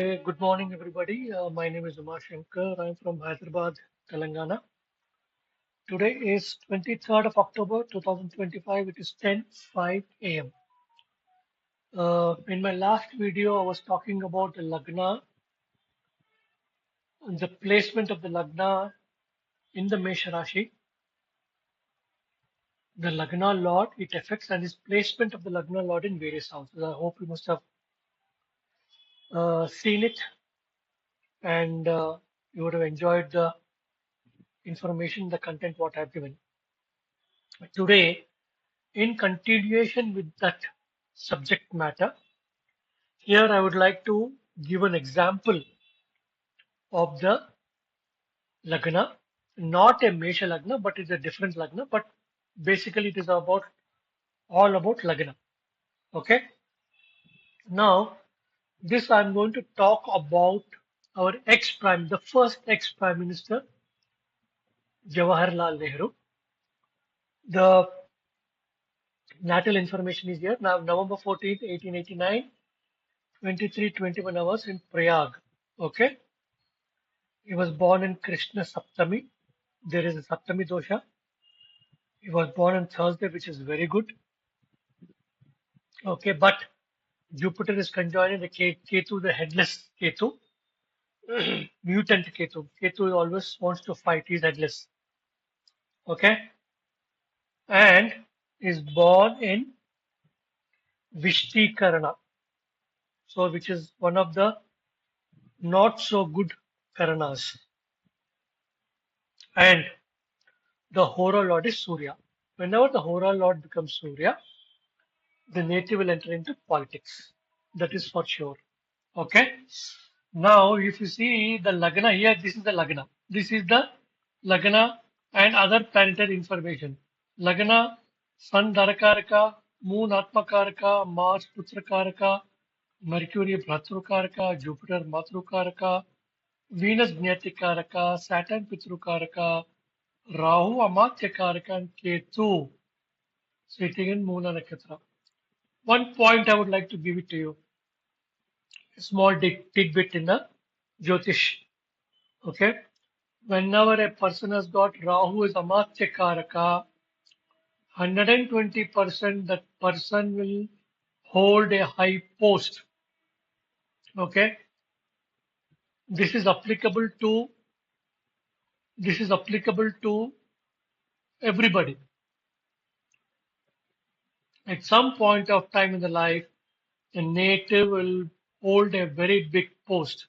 Hey, good morning, everybody. My name is Umar Shankar. I'm from Hyderabad, Telangana. Today is 23rd of October 2025. It is 10:05 a.m. In my last video, I was talking about the Lagna and the placement of the Lagna in the Mesha Rashi. The Lagna Lord, it affects and its placement of the Lagna Lord in various houses. I hope you must have seen it and you would have enjoyed the information, the content what I've given. Today, in continuation with that subject matter, here I would like to give an example of the Lagna, not a Mesha Lagna, but it's a different Lagna, but basically it is all about Lagna. Okay. Now, this I'm going to talk about our the first ex-Prime Minister, Jawaharlal Nehru. The natal information is here. Now, November 14th, 1889, 23:21 hours in Prayag. Okay. He was born in Krishna Saptami. There is a Saptami dosha. He was born on Thursday, which is very good. Okay, but Jupiter is conjoining the Ketu, the headless Ketu, mutant Ketu. Ketu always wants to fight. He's headless. Okay, and is born in Vishti Karana. So, which is one of the not so good Karanas. And the Hora Lord is Surya. Whenever the Hora Lord becomes Surya, the native will enter into politics. That is for sure. Okay. Now, if you see the Lagna here, this is the Lagna. This is the Lagna and other planetary information. Lagna, Sun Dharakaraka, Moon Atmakaraka, Mars Putrakaraka, Mercury Bhratrukaraka, Jupiter Matrukaraka, Venus Gnatikaraka, Saturn Pitrukaraka, Rahu Amatyakaraka, and Ketu sitting in Moon Nakshatra. One point I would like to give it to you. A small tidbit in the Jyotish. Okay. Whenever a person has got Rahu is Amatya Karaka, 120% that person will hold a high post. Okay. This is applicable to everybody. At some point of time in the life, a native will hold a very big post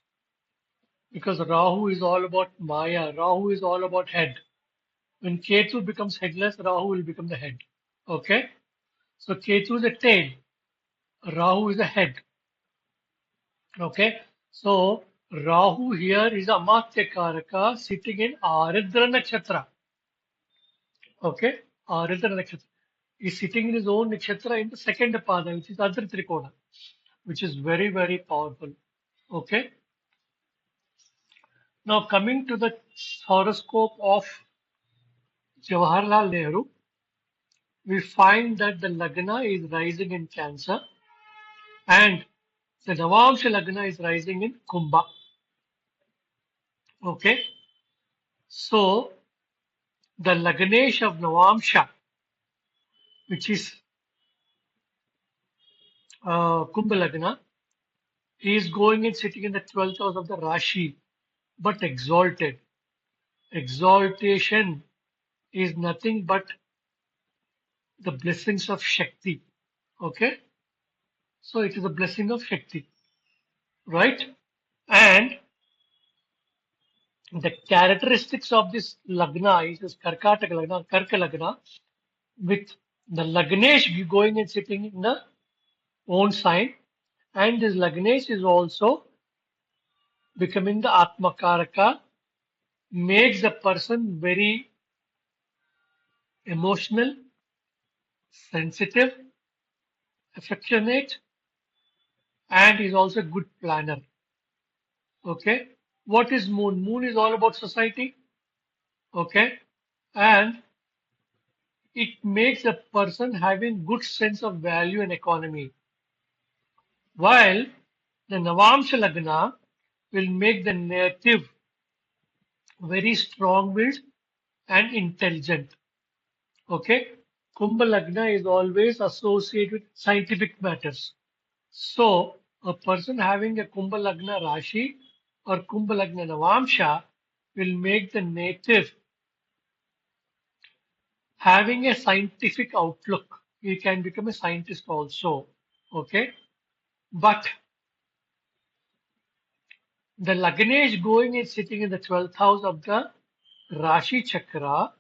because Rahu is all about Maya. Rahu is all about head. When Ketu becomes headless, Rahu will become the head. Okay? So Ketu is a tail, Rahu is a head. Okay? So Rahu here is Amatya Karaka sitting in Aridra Nakshatra. Okay? Aridra Nakshatra. He's sitting in his own nakshatra in the second pada, which is Adri Trikona, which is very, very powerful. Okay? Now coming to the horoscope of Jawaharlal Nehru, we find that the Lagna is rising in Cancer and the Navamsha Lagna is rising in Kumbha. Okay. So the Lagnesh of Navamsha, which is Kumbha Lagna, is going and sitting in the 12th house of the Rashi, but exalted. Exaltation is nothing but the blessings of Shakti. Okay. So it is a blessing of Shakti. Right? And the characteristics of this Lagna is this Karkataka Lagna, Karka Lagna, with the Lagnesh going and sitting in the own sign, and this Lagnesh is also becoming the Atmakaraka, makes the person very emotional, sensitive, affectionate, and is also a good planner. Okay. What is Moon? Moon is all about society. Okay. And it makes a person having good sense of value and economy. While the Navamsha Lagna will make the native very strong-willed and intelligent. Okay. Kumbha Lagna is always associated with scientific matters. So, a person having a Kumbha Lagna Rashi or Kumbha Lagna Navamsha will make the native having a scientific outlook. He can become a scientist also. Okay. But the Lagnesh going and sitting in the 12th house of the Rashi Chakra,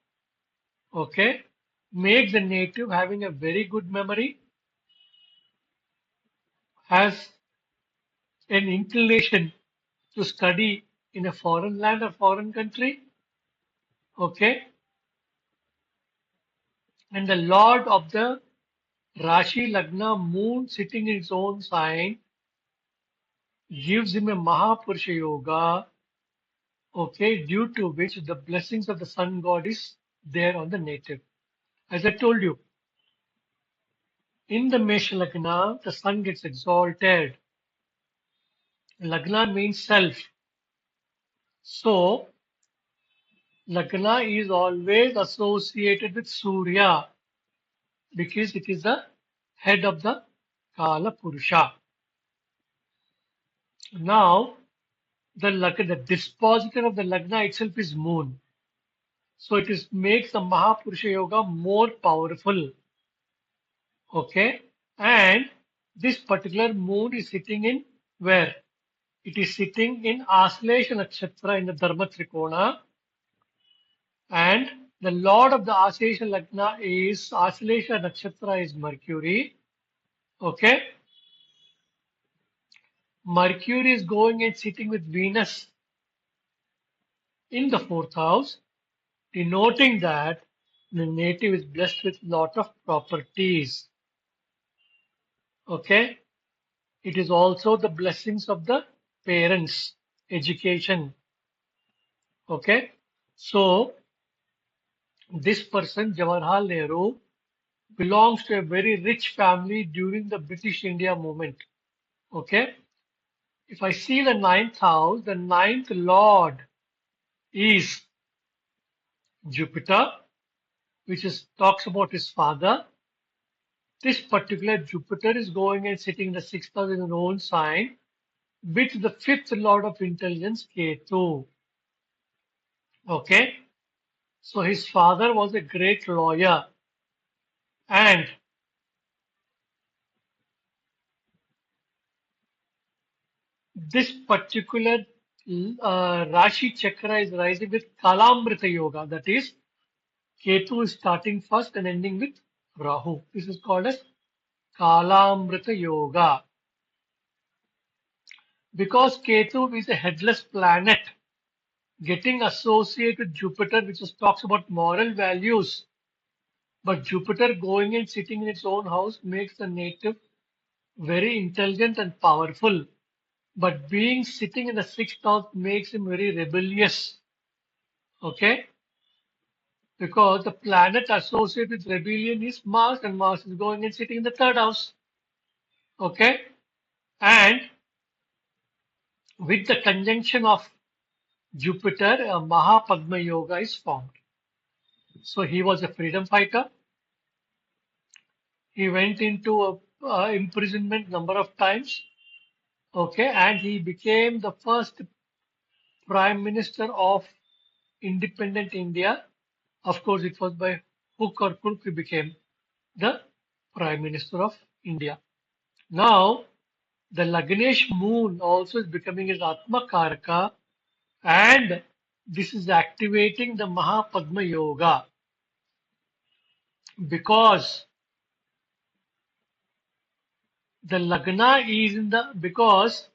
okay, make the native having a very good memory, has an inclination to study in a foreign land or foreign country, okay, and the Lord of the Rashi Lagna moon sitting in its own sign gives him a Mahapurusha Yoga, okay, due to which the blessings of the sun god is there on the native. As I told you, in the Mesha Lagna, the sun gets exalted. Lagna means self. So, Lagna is always associated with Surya because it is the head of the Kala Purusha. Now, the dispositor of the Lagna itself is moon. So it is makes the Mahapurusha Yoga more powerful. Okay. And this particular moon is sitting in where? It is sitting in Aslesha Nakshatra in the Dharma Trikona. And the Lord of the Aslesha Lagna is Aslesha Nakshatra is Mercury. Okay. Mercury is going and sitting with Venus in the fourth house, denoting that the native is blessed with lot of properties. Okay. It is also the blessings of the parents, education. Okay. So this person, Jawaharlal Nehru, belongs to a very rich family during the British India movement. Okay. If I see the ninth house, the ninth lord is Jupiter, which is talks about his father. This particular Jupiter is going and sitting in the sixth house in his own sign with the fifth lord of intelligence, Ketu. Okay. So his father was a great lawyer, and this particular Rashi Chakra is rising with Kalamrita Yoga. That is, Ketu is starting first and ending with Rahu. This is called as Kalamrita Yoga. Because Ketu is a headless planet getting associated with Jupiter, which is, talks about moral values. But Jupiter going and sitting in its own house makes the native very intelligent and powerful. But being sitting in the sixth house makes him very rebellious. Okay? Because the planet associated with rebellion is Mars, and Mars is going and sitting in the third house. Okay? And with the conjunction of Jupiter, a Mahapadma Yoga is formed. So he was a freedom fighter. He went into imprisonment number of times. Okay, and he became the first prime minister of independent India. Of course, it was by hook or crook he became the prime minister of India. Now, the Lagnesh moon also is becoming an Atma Karaka, and this is activating the Mahapadma Yoga because the Lagna is in the because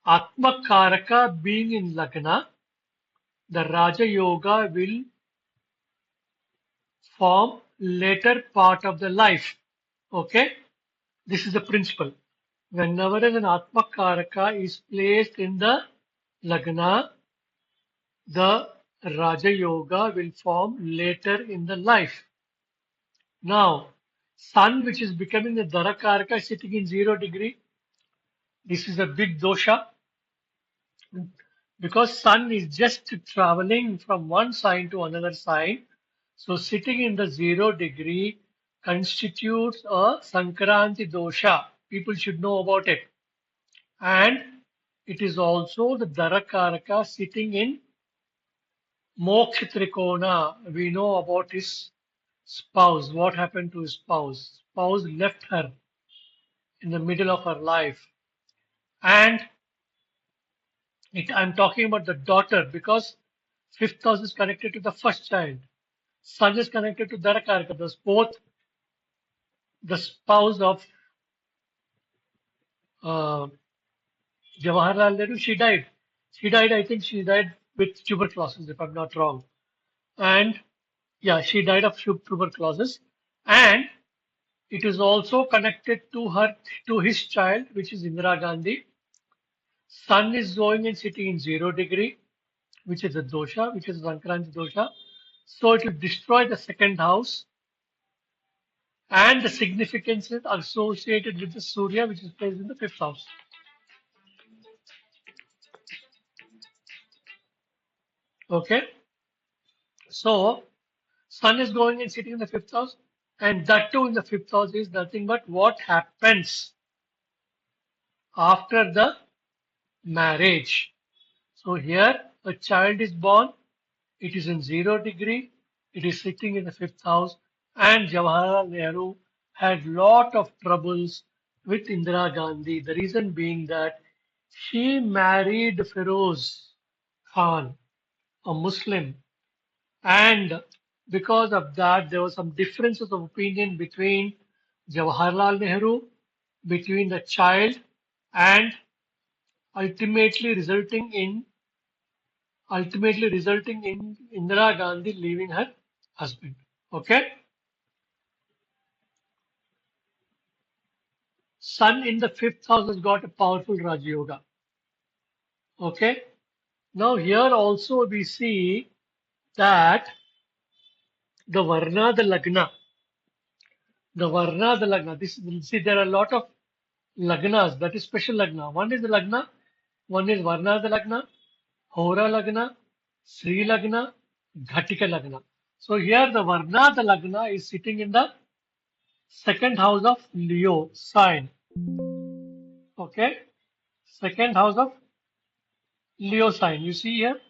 Atma Karaka being in Lagna, the Raja Yoga will form later part of the life. Okay, this is the principle. Whenever an Atma Karaka is placed in the Lagna, the Raja Yoga will form later in the life. Now, Sun, which is becoming the Dhara Karaka, is sitting in 0 degree. This is a big dosha because sun is just traveling from one sign to another sign. So sitting in the 0 degree constitutes a Sankranti dosha. People should know about it. And it is also the Dharakaraka sitting in Moksha Trikona. We know about his spouse. What happened to his spouse? Spouse left her in the middle of her life. And I'm talking about the daughter because fifth house is connected to the first child. Sun is connected to Dharakaraka. Thus both the spouse of uh, Jawaharlal Nehru, she died. I think she died with tuberculosis, if I'm not wrong. And yeah, she died of tuberculosis. And it is also connected to his child, which is Indira Gandhi. Sun is going and sitting in 0 degree, which is a dosha, which is Sankranti dosha. So it will destroy the second house and the significance is associated with the Surya, which is placed in the fifth house. Okay. So Sun is going and sitting in the fifth house, and that too in the fifth house is nothing but what happens after the marriage. So here a child is born, it is in 0 degree, it is sitting in the fifth house, and Jawaharlal Nehru had lot of troubles with Indira Gandhi. The reason being that she married Feroz Khan, a Muslim, and because of that, there were some differences of opinion between Jawaharlal Nehru, between the child, and ultimately resulting in Indira Gandhi leaving her husband. Okay, Sun in the fifth house has got a powerful Raja Yoga. Okay, now here also we see that the Lagna. This see there are a lot of Lagnas, that is special Lagna. One is the Lagna, one is Varna the Lagna, Hora Lagna, Sri Lagna, Ghatika Lagna. So here the Varna the Lagna is sitting in the second house of Leo sign. Okay, second house of Leo sign. You see here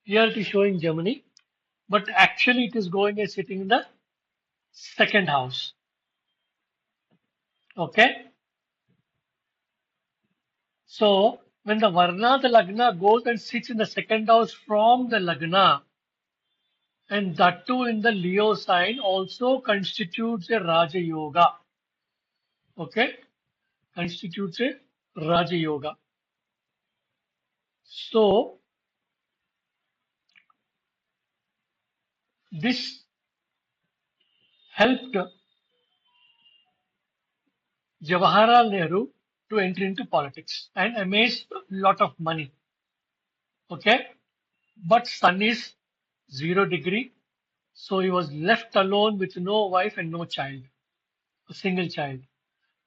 it is showing Germany, but actually it is going and sitting in the second house. Okay, so when the Varna the Lagna goes and sits in the second house from the Lagna, and that too in the Leo sign also constitutes a Raja Yoga. Okay, constitutes a Raja Yoga. So this helped Jawaharlal Nehru to enter into politics and amassed a lot of money. Okay, but Sun is 0 degree, so he was left alone with no wife and no child, a single child,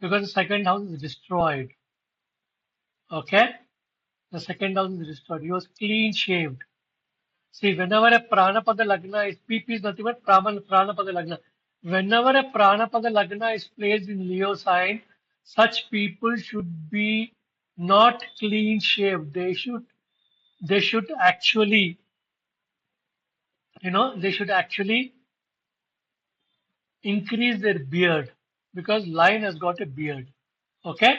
because the second house is destroyed. Okay, the second house is destroyed. He was clean shaved. See, whenever a Pranapada Lagna is, PP is nothing but Pranapada Lagna. Whenever a Pranapada Lagna is placed in Leo sign, such people should be not clean shaved. They should actually, they should actually increase their beard because lion has got a beard. Okay.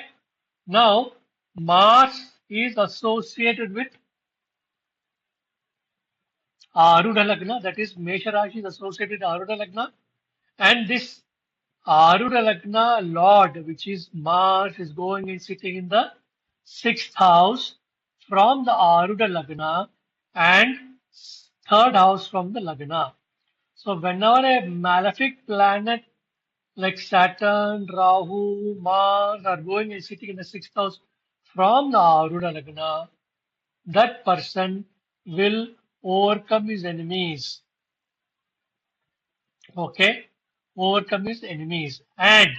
Now, Mars is associated with Arudha Lagna, that is Mesha Rashi is associated with Arudha Lagna, and this Arudha Lagna Lord, which is Mars, is going and sitting in the sixth house from the Arudha Lagna and third house from the Lagna. So whenever a malefic planet like Saturn, Rahu, Mars are going and sitting in the sixth house from the Arudha Lagna, that person will overcome his enemies. Okay, overcome his enemies. And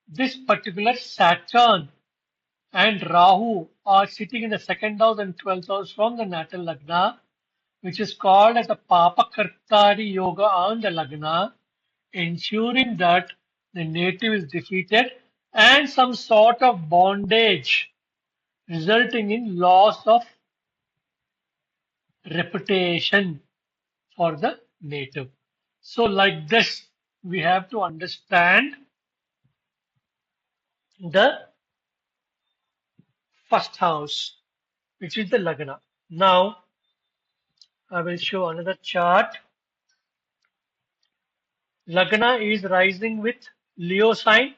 this particular Saturn and Rahu are sitting in the second house and 12th house from the natal Lagna, which is called as a Papa Kartari Yoga on the Lagna, ensuring that the native is defeated and some sort of bondage resulting in loss of reputation for the native. So like this, we have to understand the first house, which is the Lagna. Now, I will show another chart. Lagna is rising with Leo sign.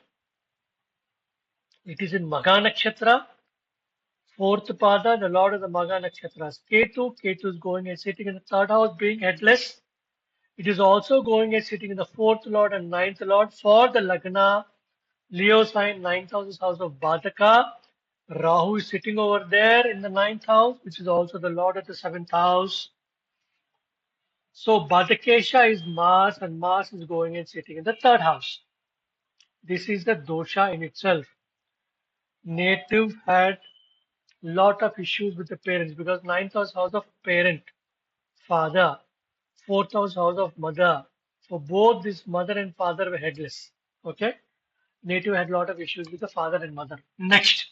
It is in Magha Nakshatra. Fourth pada, the Lord of the Magha Nakshatra is Ketu. Ketu is going and sitting in the third house, being headless. It is also going and sitting in the fourth Lord and ninth Lord for the Lagna. Leo sign, ninth house is house of Badaka. Rahu is sitting over there in the ninth house, which is also the Lord of the seventh house. So Badakesha is Mars, and Mars is going and sitting in the third house. This is the dosha in itself. Native had lot of issues with the parents because ninth house of parent, father, fourth house of mother. So both this mother and father were headless. Okay. Native had lot of issues with the father and mother. Next,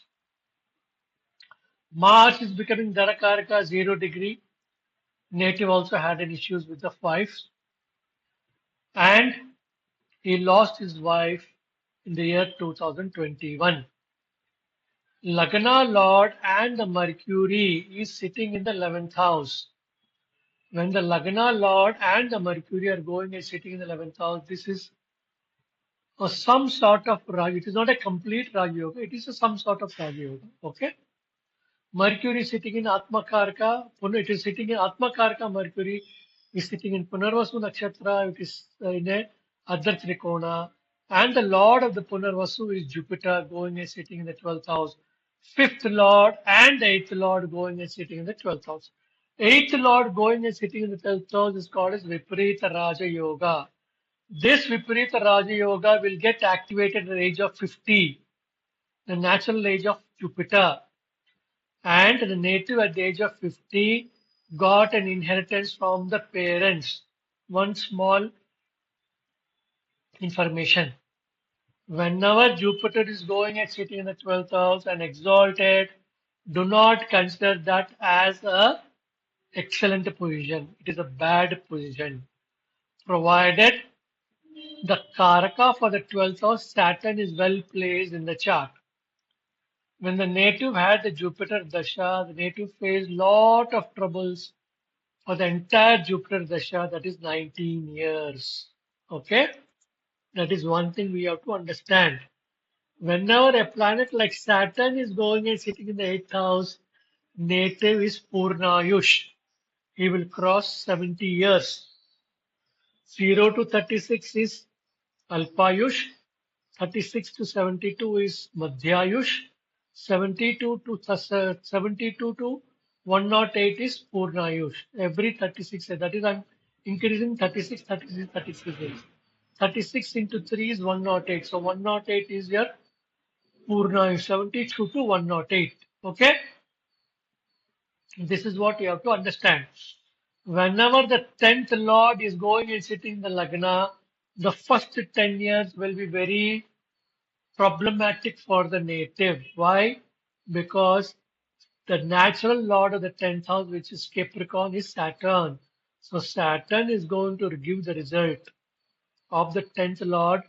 Mars is becoming Dharakaraka 0 degree. Native also had an issues with the wife, and he lost his wife in the year 2021. Lagna Lord and the Mercury is sitting in the 11th house. When the Lagna Lord and the Mercury are going and sitting in the 11th house, this is some sort of Raj. It is not a complete Raj Yoga, it is some sort of Raj Yoga. Okay? Mercury is sitting in Atmakarka. It is sitting in Atmakarka. Mercury is sitting in Punarvasu Nakshatra. It is in a Adar Trikona. And the Lord of the Punarvasu is Jupiter going and sitting in the 12th house. Fifth Lord and the eighth Lord going and sitting in the 12th house. Eighth Lord going and sitting in the 12th house is called as Viparita Raja Yoga. This Viparita Raja Yoga will get activated at the age of 50, the natural age of Jupiter. And the native at the age of 50 got an inheritance from the parents. One small information. Whenever Jupiter is going and sitting in the 12th house and exalted, do not consider that as a excellent position. It is a bad position. Provided the Karaka for the 12th house, Saturn is well placed in the chart. When the native had the Jupiter Dasha, the native faced lot of troubles for the entire Jupiter Dasha, that is 19 years. Okay? That is one thing we have to understand. Whenever a planet like Saturn is going and sitting in the 8th house, native is Purnayush. He will cross 70 years. 0 to 36 is Alpayush. 36 to 72 is Madhyayush. 72 to 108 is Purnayush. Every 36, that is, I'm increasing 36, 36, 36 days. 36 into 3 is 108. So 108 is your Purnayush. 72 to 108. Okay? This is what you have to understand. Whenever the 10th Lord is going and sitting in the Lagna, the first 10 years will be very problematic for the native. Why? Because the natural lord of the 10th house, which is Capricorn, is Saturn. So Saturn is going to give the result of the 10th lord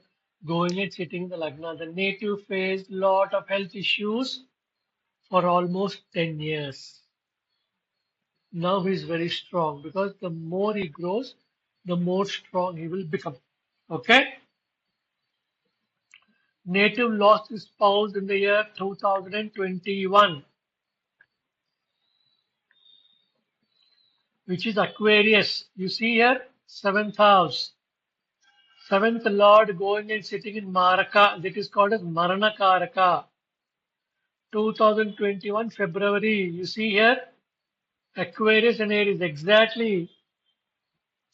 going and sitting in the Lagna. The native faced lot of health issues for almost 10 years. Now he is very strong because the more he grows, the more strong he will become. Okay? Native lost his spouse in the year 2021, which is Aquarius. You see here, seventh house. Seventh Lord going and sitting in Maraka. That is called as Maranakaraka. 2021 February. You see here, Aquarius and Aries exactly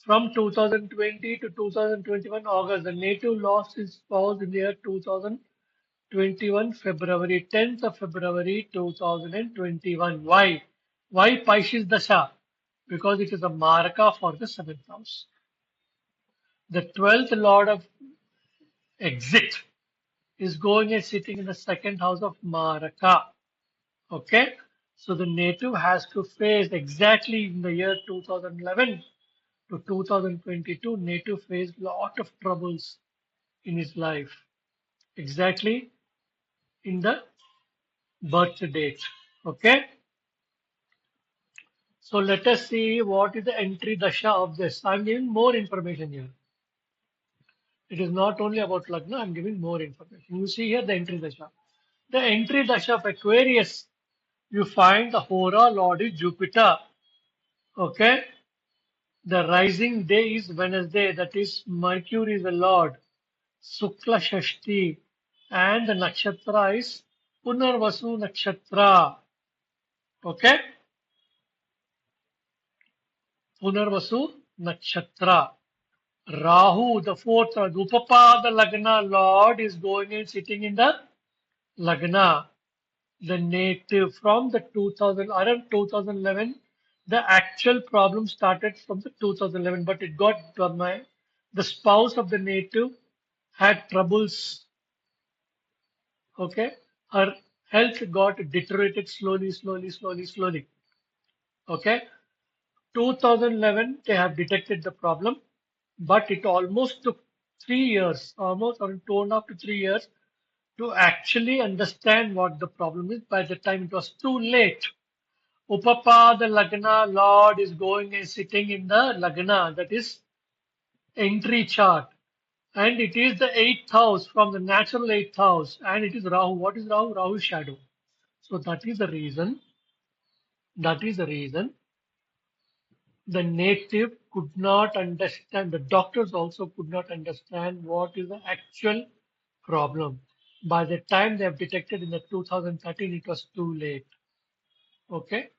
from 2020 to 2021 August. The native lost his spouse in the year 2021. 21 February, 10th of February 2021. Why? Why Pisces Dasha? Because it is a Maraka for the seventh house. The 12th Lord of Exit is going and sitting in the second house of Maraka. Okay? So the native has to face exactly in the year 2011 to 2022, native faced lot of troubles in his life. Exactly in the birth date. Okay? So let us see what is the entry dasha of this. I'm giving more information here. It is not only about Lagna, I'm giving more information. You see here the entry dasha. The entry dasha of Aquarius, you find the Hora Lord is Jupiter. Okay? The rising day is Wednesday, that is Mercury is the Lord. Sukla Shashti. And the nakshatra is Punarvasu Nakshatra. Okay? Punarvasu Nakshatra. Rahu, the fourth, Upapada Lagna Lord is going and sitting in the Lagna. The native from the 2000, around 2011, the actual problem started from the 2011, but it got the spouse of the native had troubles. Okay, her health got deteriorated slowly. Okay, 2011 they have detected the problem, but it almost took 3 years, almost or 2.5 to 3 years to actually understand what the problem is. By the time it was too late. Upapada Lagna Lord is going and sitting in the Lagna, that is entry chart. And it is the eighth house from the natural eighth house. And it is Rahu. What is Rahu? Rahu is shadow. So that is the reason the native could not understand, the doctors also could not understand what is the actual problem. By the time they have detected in the 2013, it was too late. Okay.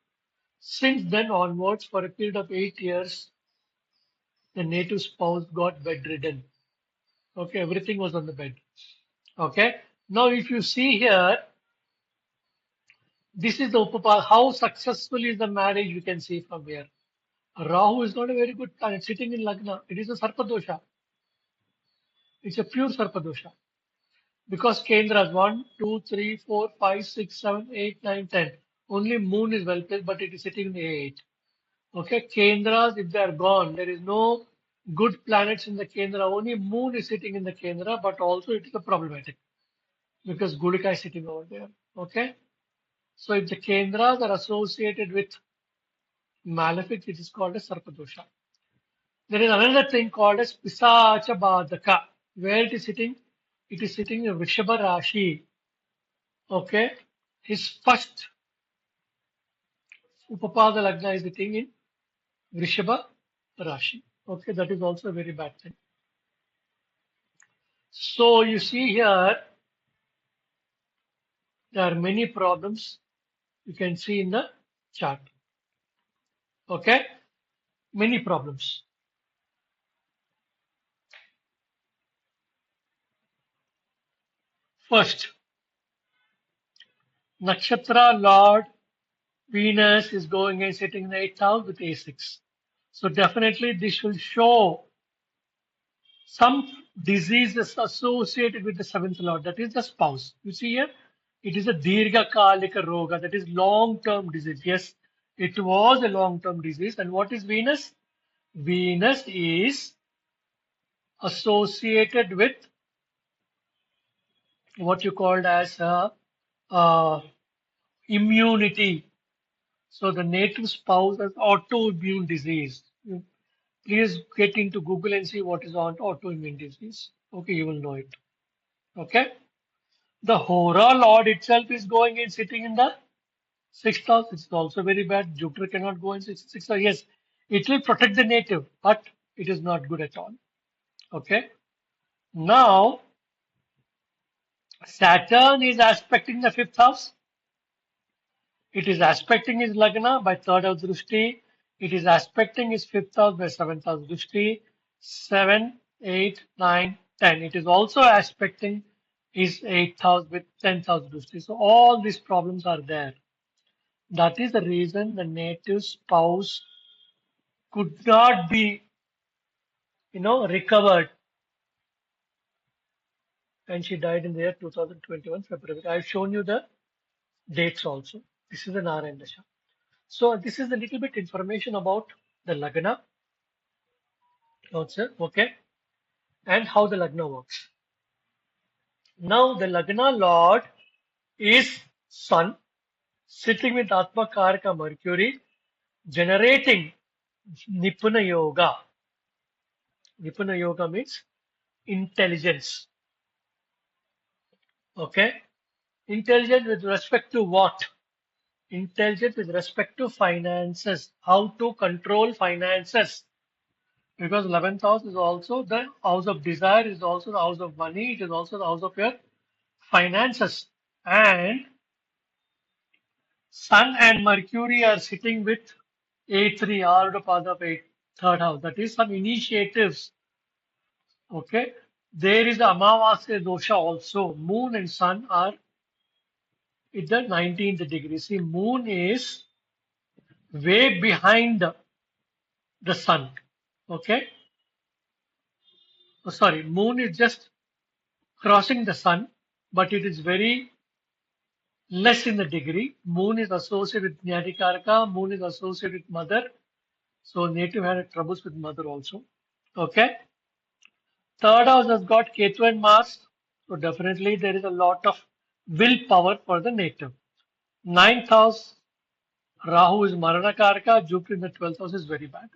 Since then onwards, for a period of 8 years, the native spouse got bedridden. Okay, everything was on the bed. Okay. Now, if you see here, this is the Upapa. How successful is the marriage? You can see from here. Rahu is not a very good planet sitting in Lagna. It is a Sarpadosha. It's a pure Sarpadosha. Because Kendras 1, 2, 3, 4, 5, 6, 7, 8, 9, 10. Only moon is well placed, but it is sitting in the 8. Okay, Kendras, if they are gone, there is no good planets in the Kendra. Only moon is sitting in the Kendra, but also it is a problematic because Gulika is sitting over there. Okay, so if the Kendras are associated with malefic, it is called as Sarpadosha. There is another thing called as Pisacha Badaka. Where it is sitting? It is sitting in Vrishabha Rashi. Okay, his first Upapada Lagna is sitting in Vrishabha Rashi. Okay, that is also a very bad thing. So you see here, there are many problems you can see in the chart. Okay, many problems. First, Nakshatra Lord Venus is going and sitting in the 8th house with A6. So definitely this will show some diseases associated with the 7th Lord. That is the spouse. You see here, it is a Dirgha Kalika Roga. That is long-term disease. Yes, it was a long-term disease. And what is Venus? Venus is associated with what you called as uh, immunity. So the native spouse has autoimmune disease. Please get into Google and see what is autoimmune disease. Okay, you will know it. Okay. The Hora Lord itself is going and sitting in the sixth house. It's also very bad. Jupiter cannot go in sixth house. Yes, it will protect the native, but it is not good at all. Okay. Now, Saturn is aspecting the fifth house. It is aspecting his Lagna by third house Drushti. It is aspecting his fifth house by seventh house Drushti. 7, 8, 9, 10. It is also aspecting is 8,000 with 10,000 degrees. So all these problems are there. That is the reason the native spouse could not be, recovered, and she died in the year 2021 February. I've shown you the dates also. This is the Narayan Dasha. So this is a little bit information about the Lagna also, okay, and how the Lagna works. Now the Lagna Lord is Sun sitting with Atma Karaka Mercury, generating Nipuna Yoga. Nipuna Yoga means intelligence. Okay? Intelligence with respect to what? Intelligence with respect to finances. How to control finances. Because 11th house is also the house of desire, is also the house of money, it is also the house of your finances. And Sun and Mercury are sitting with A3, Arda path of 8, third house. That is some initiatives. Okay. There is the Amavasya dosha also. Moon and Sun are at the 19th degree. See, Moon is way behind the Sun. Okay. Oh, sorry, Moon is just crossing the Sun, but it is very less in the degree. Moon is associated with Nyatikaraka. Moon is associated with Mother. So native had troubles with Mother also. Okay. Third house has got Ketu and Mars. So definitely there is a lot of willpower for the native. Ninth house, Rahu is Marana Karaka. Jupiter in the 12th house is very bad.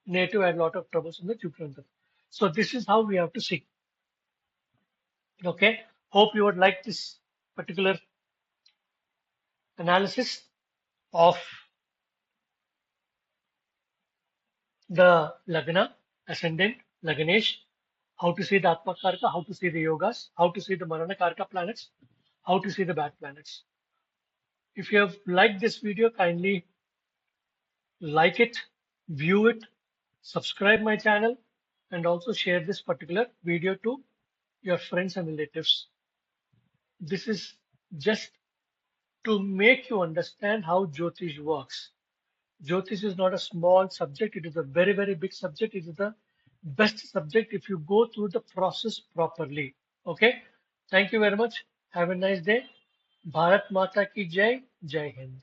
Native had a lot of troubles in the Jupiter. So this is how we have to see. Okay. Hope you would like this particular analysis of the Lagna, Ascendant, Lagnesh, how to see the Atma Karka, how to see the yogas, how to see the Marana Karka planets, how to see the bad planets. If you have liked this video, kindly like it, view it, subscribe my channel, and also share this particular video to your friends and relatives. This is just to make you understand how Jyotish works. Jyotish is not a small subject. It is a very, very big subject. It is the best subject if you go through the process properly. Okay. Thank you very much. Have a nice day. Bharat Mata ki Jai. Jai Hind.